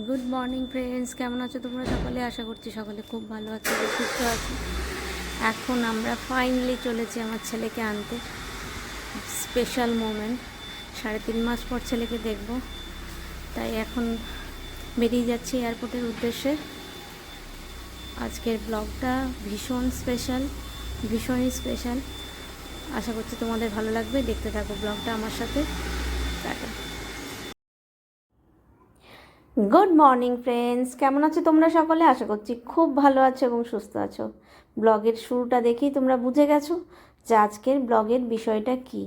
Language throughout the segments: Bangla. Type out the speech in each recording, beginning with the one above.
গুড মর্নিং ফ্রেন্ডস, কেমন আছো তোমরা সকলে? আশা করছি সকলে খুব ভালো আছো, সুস্থ আছো। এখন আমরা ফাইনালি চলেছি আমার ছেলেকে আনতে। স্পেশাল মোমেন্ট, 3.5 মাস পর ছেলেকে দেখব, তাই এখন বেরিয়ে যাচ্ছি এয়ারপোর্টের উদ্দেশ্যে। আজকের ব্লগটা ভীষণই স্পেশাল। আশা করছি তোমাদের ভালো লাগবে, দেখতে থাকো ব্লগটা আমার সাথে। টাটা। গুড মর্নিং ফ্রেন্ডস, কেমন আছো তোমরা সকলে? আশা করছি খুব ভালো আছো এবং সুস্থ আছো। ব্লগের শুরুটা দেখেই তোমরা বুঝে গেছো যে আজকের ব্লগের বিষয়টা কি।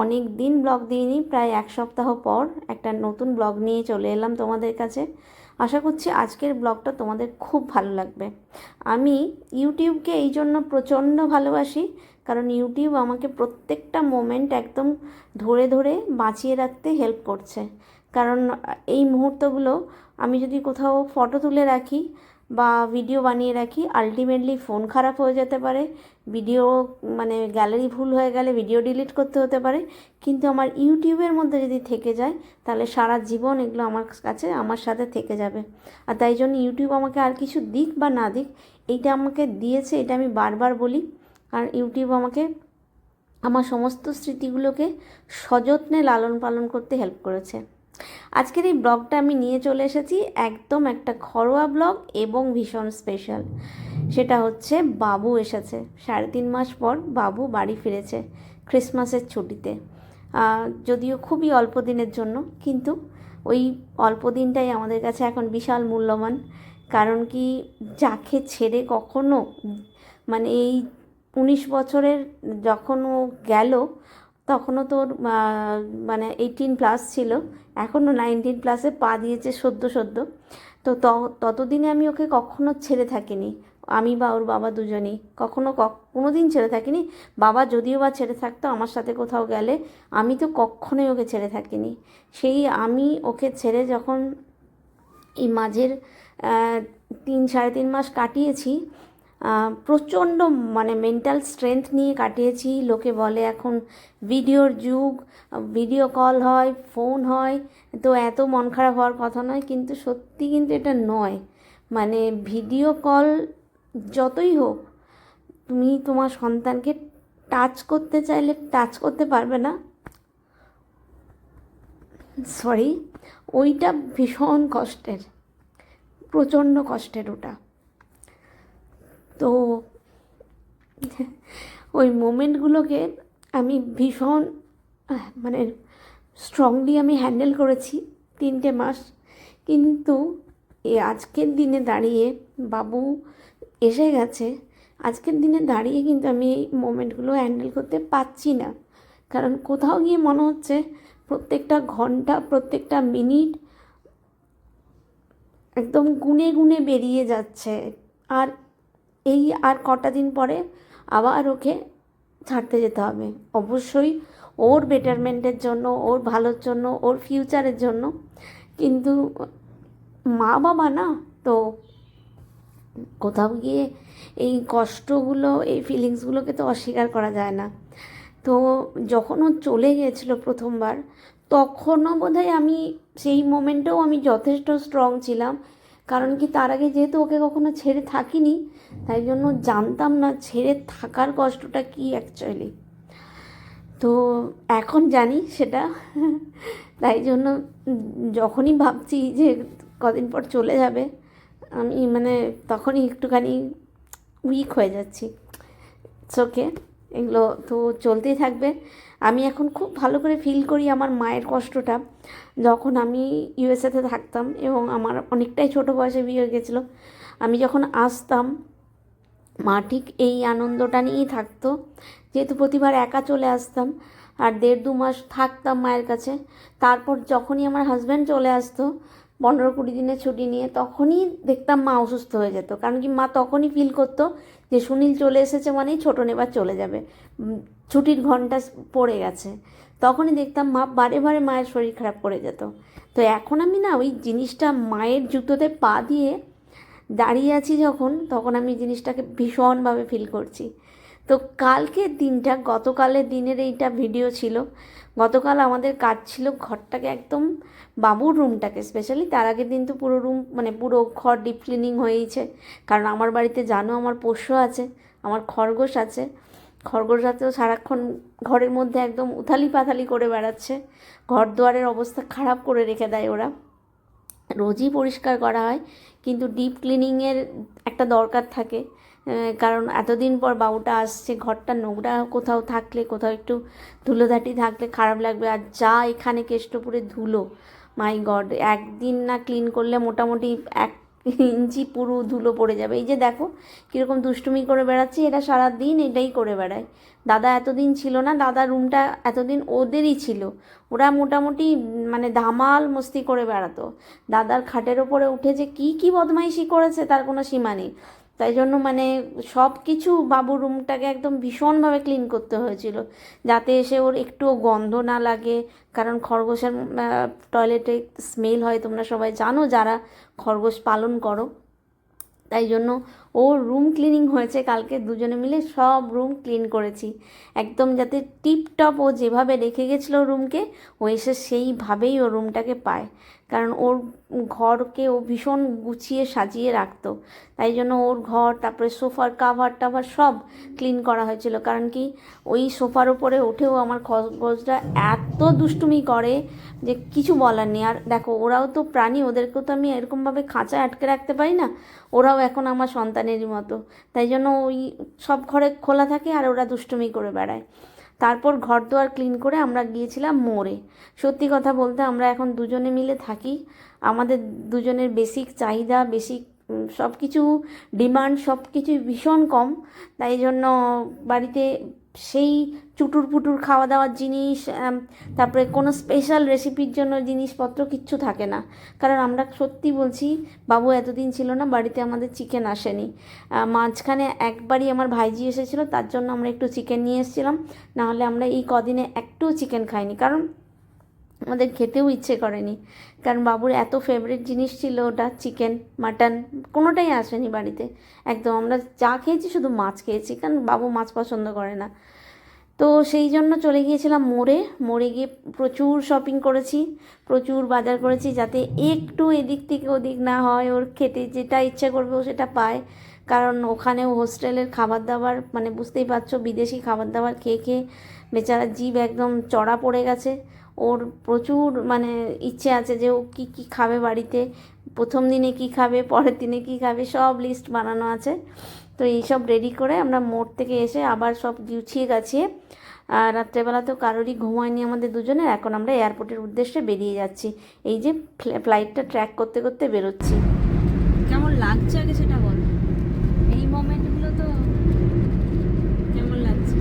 অনেক দিন ব্লগ দিইনি, প্রায় 1 সপ্তাহ পর একটা নতুন ব্লগ নিয়ে চলে এলাম তোমাদের কাছে। আশা করছি আজকের ব্লগটা তোমাদের খুব ভালো লাগবে। আমি ইউটিউবকে এই জন্য প্রচণ্ড ভালোবাসি, কারণ ইউটিউব আমাকে প্রত্যেকটা মোমেন্ট একদম ধরে ধরে বাঁচিয়ে রাখতে হেল্প করছে। কারণ এই মুহূর্তগুলো আমি যদি কোথাও ফটো তুলে রাখি বা ভিডিও বানিয়ে রাখি, আলটিমেটলি ফোন খারাপ হয়ে যেতে পারে, ভিডিও গ্যালারি ভুল হয়ে গেলে ভিডিও ডিলিট করতে হতে পারে। কিন্তু আমার ইউটিউবের মধ্যে যদি থেকে যায় তাহলে সারা জীবন এগুলো আমার কাছে আমার সাথে থেকে যাবে। আর তাই জন্য ইউটিউব আমাকে আর কিছু দিক বা না দিক, এইটা আমাকে দিয়েছে, এটা আমি বারবার বলি। কারণ ইউটিউব আমাকে আমার সমস্ত স্মৃতিগুলোকে সযত্নে লালন পালন করতে হেল্প করেছে। আজকের এই ব্লগটা আমি নিয়ে চলে এসেছি একদম একটা ঘরোয়া ব্লগ এবং ভীষণ স্পেশাল। সেটা হচ্ছে বাবু এসেছে, 3.5 মাস পর বাবু বাড়ি ফিরেছে ক্রিসমাসের ছুটিতে। যদিও খুবই অল্প দিনের জন্য, কিন্তু ওই অল্প দিনটাই আমাদের কাছে এখন বিশাল মূল্যবান। কারণ কি, যাকে ছেড়ে কখনো এই 19 বছরের যখন ও গেল তখনও তোর 18+ ছিল, এখনও 19+এ পা দিয়েছে সদ্য। তো ততদিনে আমি ওকে কখনো ছেড়ে থাকিনি, আমি বা ওর বাবা দুজনেই কোনো দিন ছেড়ে থাকিনি। বাবা যদিও বা ছেড়ে থাকতো আমার সাথে কোথাও গেলে, আমি তো কখনোই ওকে ছেড়ে থাকিনি। সেই আমি ওকে ছেড়ে যখন এই মাঝের 3-3.5 মাস কাটিয়েছি, প্রচণ্ড মেন্টাল স্ট্রেংথ নিয়ে কাটিয়েছি। লোকে বলে এখন ভিডিওর যুগ, ভিডিও কল হয়, ফোন হয়, তো এত মন খারাপ হওয়ার কথা নয়। কিন্তু সত্যি কিন্তু এটা নয়। ভিডিও কল যতই হোক, তুমি তোমার সন্তানকে টাচ করতে চাইলে টাচ করতে পারবে না। সরি, ওইটা ভীষণ কষ্টের, প্রচণ্ড কষ্টের ওটা। তো ওই মোমেন্টগুলোকে আমি ভীষণ স্ট্রংলি আমি হ্যান্ডেল করেছি 3টে মাস। কিন্তু আজকের দিনে দাঁড়িয়ে বাবু এসে গেছে, আজকের দিনে দাঁড়িয়ে কিন্তু আমি এই মোমেন্টগুলো হ্যান্ডেল করতে পারছি না। কারণ কোথাও গিয়ে মনে হচ্ছে প্রত্যেকটা ঘন্টা, প্রত্যেকটা মিনিট একদম গুনে গুনে বেরিয়ে যাচ্ছে। আর কটা দিন পরে আবার ওকে ছাড়তে যেতে হবে, অবশ্যই ওর বেটারমেন্টের জন্য, ওর ভালোর জন্য, ওর ফিউচারের জন্য। কিন্তু মা বাবা না, তো কোথাও গিয়ে এই কষ্টগুলো, এই ফিলিংসগুলোকে তো অস্বীকার করা যায় না। তো যখন ও চলে গিয়েছিলো প্রথমবার, তখনও বোধহয় আমি সেই মোমেন্টেও আমি যথেষ্ট স্ট্রং ছিলাম। কারণ কি, তার আগে যেহেতু ওকে কখনো ছেড়ে থাকিনি, তাই জন্য জানতাম না ছেড়ে থাকার কষ্টটা কী অ্যাকচুয়ালি। তো এখন জানি সেটা। তাই জন্য যখনই ভাবছি যে কদিন পর চলে যাবে, আমি তখনই একটুখানি উইক হয়ে যাচ্ছি। ওকে, এগুলো তো চলতেই থাকবে। আমি এখন খুব ভালো করে ফিল করি আমার মায়ের কষ্টটা। যখন আমি ইউএসএতে থাকতাম এবং আমার অনেকটাই ছোটো বয়সে বিয়ে হয়ে গেছিলো, আমি যখন আসতাম মা ঠিক এই আনন্দটা নিয়েই থাকতো। যেহেতু প্রতিবার একা চলে আসতাম আর 1.5-2 মাস থাকতাম মায়ের কাছে। তারপর যখনই আমার হাজব্যান্ড চলে আসতো 15-20 দিনের ছুটি নিয়ে, তখনই দেখতাম মা অসুস্থ হয়ে যেত। কারণ কি, মা তখনই ফিল করতো যে সুনীল চলে এসেছে মানেই ছোটো নেবার চলে যাবে, ছুটির ঘন্টা পড়ে গেছে। তখনই দেখতাম মা বারে বারে মায়ের শরীর খারাপ করে যেত। তো এখন আমি না ওই জিনিসটা, মায়ের জুতোতে পা দিয়ে দাঁড়িয়ে আছি যখন, তখন আমি জিনিসটাকে ভীষণভাবে ফিল করছি। তো কালকের দিনটা, গতকালের দিনের এইটা ভিডিও ছিল। গতকাল আমাদের কাজ ছিল ঘরটাকে একদম, বাবুর রুমটাকে স্পেশালি, তার আগের দিন তো পুরো রুম মানে পুরো ঘর ডিপ ক্লিনিং হয়েইছে। কারণ আমার বাড়িতে জানো আমার পোষ্য আছে, আমার খরগোশ আছে। খরগোশরাতেও সারাক্ষণ ঘরের মধ্যে একদম উথালি পাথালি করে বেড়াচ্ছে, ঘর দুয়ারের অবস্থা খারাপ করে রেখে দেয় ওরা। রোজই পরিষ্কার করা হয়, কিন্তু ডিপ ক্লিনিংয়ের একটা দরকার থাকে। কারণ এতদিন পর বাবুটা আসছে, ঘরটা নোংরা কোথাও থাকলে, কোথাও একটু ধুলোধাটি থাকলে খারাপ লাগবে। আর যা এখানে কেষ্টপুরে ধুলো, মাই গড, একদিন না ক্লিন করলে মোটামুটি 1 ইঞ্চি পুরো ধুলো পড়ে যাবে। এই যে দেখো কীরকম দুষ্টুমি করে বেড়াচ্ছি, এটা সারাদিন এটাই করে বেড়ায়। দাদা এতদিন ছিল না, দাদা রুমটা এতদিন ওদেরই ছিল। ওরা মোটামুটি মানে ধামাল মস্তি করে বেড়াতো। দাদার খাটের ওপরে উঠে যে কী কী বদমাইশি করেছে তার কোনো সীমা নেই। তাই জন্য মানে সব কিছু বাবুর রুমটাকে একদম ভীষণভাবে ক্লিন করতে হয়েছিল, যাতে এসে ওর একটুও গন্ধ না লাগে। কারণ খরগোশের টয়লেটে স্মেল হয়, তোমরা সবাই জানো যারা খরগোশ পালন করো। তাই জন্য ওর রুম ক্লিনিং হয়েছে কালকে, দুজনে মিলে সব রুম ক্লিন করেছি একদম, যাতে টিপটপ ও যেভাবে রেখে গেছিলো রুমকে, ও এসে সেইভাবেই ও রুমটাকে পায়। কারণ ওর ঘরকে ও ভীষণ গুছিয়ে সাজিয়ে রাখতো। তাই জন্য ওর ঘর, তারপরে সোফার কাভার টাভার সব ক্লিন করা হয়েছিল। কারণ কি, ওই সোফার ওপরে উঠেও আমার খরগোশরা এত দুষ্টুমি করে যে কিছু বলার নেই। আর দেখো ওরাও তো প্রাণী, ওদেরকেও তো আমি এরকমভাবে খাঁচায় আটকে রাখতে পারি না, ওরাও এখন আমার সন্তানেরই মতো। তাই জন্য ওই সব ঘরে খোলা থাকে আর ওরা দুষ্টুমি করে বেড়ায়। তারপর ঘর দুয়ার ক্লিন করে আমরা গিয়েছিলাম মোড়ে। সত্যি কথা বলতে আমরা এখন দুজনে মিলে থাকি, আমাদের দুজনের বেসিক চাহিদা, বেসিক সব কিছু ডিমান্ড সব কিছুই ভীষণ কম। তাই জন্য বাড়িতে সেই চুটুর পুটুর খাওয়া দাওয়ার জিনিস, তারপরে কোনো স্পেশাল রেসিপির জন্য জিনিসপত্র কিচ্ছু থাকে না। কারণ আমরা সত্যি বলছি, বাবু এতদিন ছিল না, বাড়িতে আমাদের চিকেন আসেনি। মাঝখানে একবারই আমার ভাইজি এসেছিলো, তার জন্য আমরা একটু চিকেন নিয়ে এসেছিলাম। নাহলে আমরা এই কদিনে একটু চিকেন খাইনি, কারণ আমাদের খেতেও ইচ্ছে করেনি। কারণ বাবুর এত ফেভারিট জিনিস ছিল ওটা, চিকেন মাটন কোনোটাই আসেনি বাড়িতে। একদম আমরা যা খেয়েছি শুধু মাছ খেয়েছি, কারণ বাবু মাছ পছন্দ করে না। তো সেই জন্য চলে গিয়েছিলাম মোড়ে। মোড়ে গিয়ে প্রচুর শপিং করেছি, প্রচুর বাজার করেছি, যাতে একটু এদিক থেকে ওদিক না হয়, ওর খেতে যেটা ইচ্ছে করবে ও সেটা পায়। কারণ ওখানেও হোস্টেলের খাবার দাবার মানে বুঝতেই পারছো, বিদেশি খাবার দাবার খেয়ে খেয়ে বেচারা জিভ একদম চড়া পড়ে গেছে। ওর প্রচুর মানে ইচ্ছে আছে যে ও কী কী খাবে বাড়িতে, প্রথম দিনে কী খাবে, পরের দিনে কী খাবে, সব লিস্ট বানানো আছে। তো এইসব রেডি করে আমরা মোড় থেকে এসে আবার সব গুছিয়ে গাছিয়ে, রাত্রেবেলাতেও কারোরই ঘুম হয়নি আমাদের দুজনের। এখন আমরা এয়ারপোর্টের উদ্দেশ্যে বেরিয়ে যাচ্ছি। এই যে ফ্লাইটটা ট্র্যাক করতে করতে বেরোচ্ছি। কেমন লাগছে আগে সেটা বল, এই মোমেন্টগুলো তো কেমন লাগছে?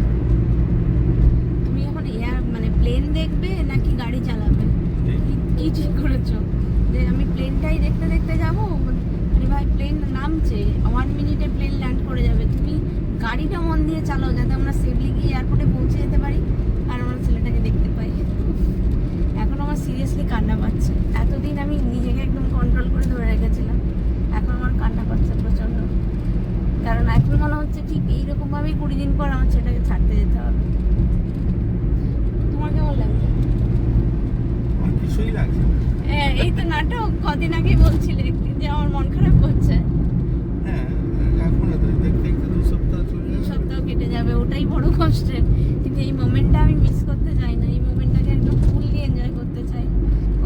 তুমি এখন মানে প্লেন দেখবে নাকি গাড়ি চালাবে, কি ঠিক করেছো? যে আমি প্লেনটাই দেখতে দেখতে যাবো? আরে ভাই, প্লেন নামছে, 1 মিনিটে প্লেন ল্যান্ড করে যাবে, তুমি গাড়িটা মন দিয়ে চালাও যাতে আমরা সেফলি গিয়ে এয়ারপোর্টে পৌঁছে যেতে পারি আর আমার ছেলেটাকে দেখতে পাই। এখন আমার সিরিয়াসলি কান্না পাচ্ছে। এতদিন আমি নিজেকে একদম কন্ট্রোল করে ধরে রেখেছিলাম, এখন আমার কান্না পাচ্ছে প্রচণ্ড। কারণ এখন মনে হচ্ছে ঠিক এইরকমভাবেই 20 দিন পর আমার ছেলেটাকে ছাড়তে যেতে হবে। তোমার কেমন লাগছে? কিছুই লাগছে। হ্যাঁ, এই তো নাটক কদিন আগে বলছিলে যে আমার মন খারাপ করছে। হ্যাঁ, এখনো তো দেখতে দেখতে 2 সপ্তাহ চলে যাবে, 2 সপ্তাহ কেটে যাবে, ওটাই বড় কষ্টের। কিন্তু এই মোমেন্টটা আমি মিস করতে চাই না, এই মোমেন্টটাকে একদম ফুললি এনজয় করতে চাই।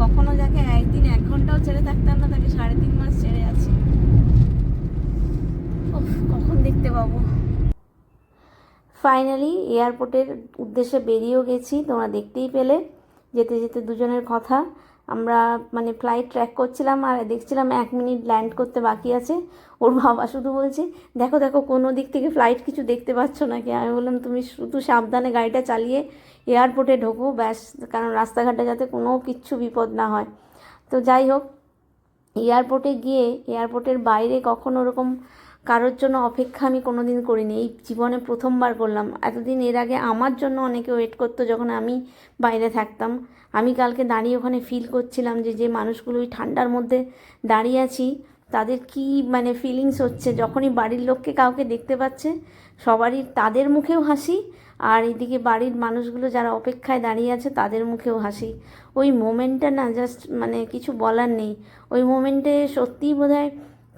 কখনো যাকে একদিন 1 ঘন্টাও ছেড়ে থাকতাম না, তাকে 3.5 মাস ছেড়ে আছি। কখন দেখতে পাবো? ফাইনালি এয়ারপোর্টের উদ্দেশ্যে বেরিয়েও গেছি, তোমরা দেখতেই পেলে যেতে যেতে দুজনের কথা। আমরা মানে ফ্লাইট ট্র্যাক করছিলাম আর দেখছিলাম 1 মিনিট ল্যান্ড করতে বাকি আছে। ওর বাবা শুধু বলছে, দেখো দেখো কোনো দিক থেকে ফ্লাইট কিছু দেখতে পাচ্ছ নাকি? আমি বললাম তুমি শুধু সাবধানে গাড়িটা চালিয়ে এয়ারপোর্টে ঢোকো ব্যাস, কারণ রাস্তাঘাটে যাতে কোনো কিচ্ছু বিপদ না হয়। তো যাই হোক, এয়ারপোর্টে গিয়ে এয়ারপোর্টের বাইরে কখনো ওরকম কারোর জন্য অপেক্ষা আমি কোনো দিন করিনি, এই জীবনে প্রথমবার করলাম। এতদিন এর আগে আমার জন্য অনেকে ওয়েট করতো যখন আমি বাইরে থাকতাম। আমি কালকে দাঁড়িয়ে ওখানে ফিল করছিলাম যে যে মানুষগুলো ওই ঠান্ডার মধ্যে দাঁড়িয়ে আছি, তাদের কি মানে ফিলিংস হচ্ছে যখনই বাড়ির লোককে কাউকে দেখতে পাচ্ছে, সবারই তাদের মুখেও হাসি, আর এদিকে বাড়ির মানুষগুলো যারা অপেক্ষায় দাঁড়িয়ে আছে তাদের মুখেও হাসি। ওই মোমেন্টটা না জাস্ট মানে কিছু বলার নেই। ওই মোমেন্টে সত্যিই বোধহয়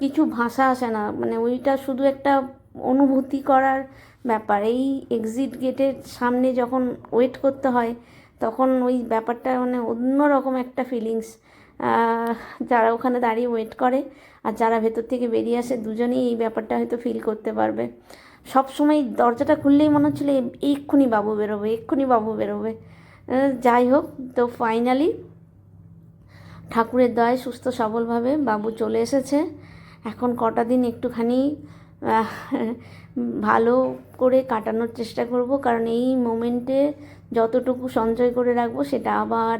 কিছু ভাষা আসে না, মানে ওইটা শুধু একটা অনুভূতি করার ব্যাপার। এই এক্সিট গেটের সামনে যখন ওয়েট করতে হয় তখন ওই ব্যাপারটা মানে অন্যরকম একটা ফিলিংস। যারা ওখানে দাঁড়িয়ে ওয়েট করে আর যারা ভেতর থেকে বেরিয়ে আসে দুজনেই এই ব্যাপারটা হয়তো ফিল করতে পারবে। সব সময় দরজাটা খুললেই মনে হচ্ছিলো এক্ষুনি বাবু বেরোবে, এক্ষুনি বাবু বেরোবে। যাই হোক, তো ফাইনালি ঠাকুরের দয়ায় সুস্থ সবলভাবে বাবু চলে এসেছে। এখন কটা দিন একটুখানি ভালো করে কাটানোর চেষ্টা করব, কারণ এই মোমেন্টে যতটুকু সঞ্চয় করে রাখবো সেটা আবার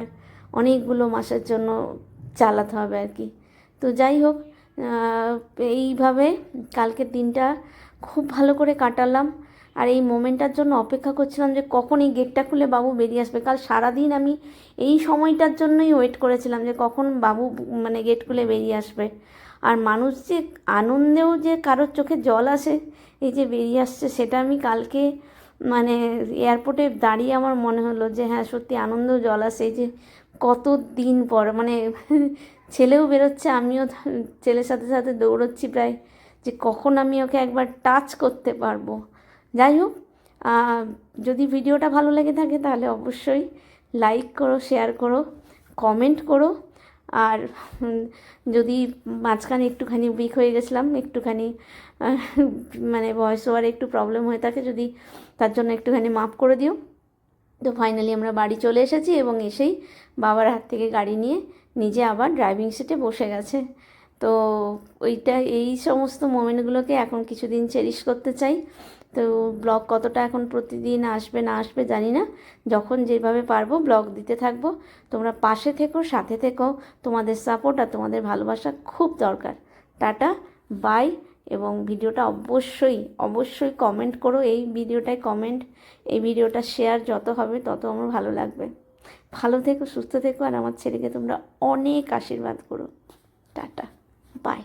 অনেকগুলো মাসের জন্য চালাতে হবে আর কি। তো যাই হোক, এইভাবে কালকের দিনটা খুব ভালো করে কাটালাম। আর এই মোমেন্টটার জন্য অপেক্ষা করছিলাম যে কখন এই গেটটা খুলে বাবু বেরিয়ে আসবে। কাল সারাদিন আমি এই সময়টার জন্যই ওয়েট করেছিলাম যে কখন বাবু মানে গেট খুলে বেরিয়ে আসবে। আর মানুষ যে আনন্দেও যে কারোর চোখে জল আসে এই যে বেরিয়ে আসছে, সেটা আমি কালকে মানে এয়ারপোর্টে দাঁড়িয়ে আমার মনে হলো যে হ্যাঁ সত্যি আনন্দেও জল আসে। এই যে কত দিন পর মানে ছেলেও বেরোচ্ছে, আমিও ছেলের সাথে সাথে দৌড়চ্ছি প্রায়, যে কখন আমি ওকে একবার টাচ করতে পারবো। যাই হোক, যদি ভিডিওটা ভালো লেগে থাকে তাহলে অবশ্যই লাইক করো, শেয়ার করো, কমেন্ট করো। আর যদি মাঝখানে একটুখানি উইক হয়ে গেছিলাম, একটুখানি মানে ভয়েস ওভারে একটু প্রবলেম হয়ে থাকে, যদি তার জন্য একটুখানি মাফ করে দিও। তো ফাইনালি আমরা বাড়ি চলে এসেছি এবং এসেই বাবার হাত থেকে গাড়ি নিয়ে নিজে আবার ড্রাইভিং সিটে বসে গেছে। তো ওইটা এই সমস্ত মোমেন্টগুলোকে এখন কিছুদিন চেরিশ করতে চাই। তো ব্লগ কতটা এখন প্রতিদিন আসবে না আসবে জানি না, যখন যেভাবে পারবো ব্লগ দিতে থাকবো। তোমরা পাশে থেকো, সাথে থেকো, তোমাদের সাপোর্ট আর তোমাদের ভালোবাসা খুব দরকার। Tata, bye. এবং ভিডিওটা অবশ্যই অবশ্যই কমেন্ট করো, এই ভিডিওটায় কমেন্ট, এই ভিডিওটা শেয়ার যত হবে তত আমার ভালো লাগবে। ভালো থেকো, সুস্থ থেকো, আর আমার ছেলেকে তোমরা অনেক আশীর্বাদ করো। Tata, by.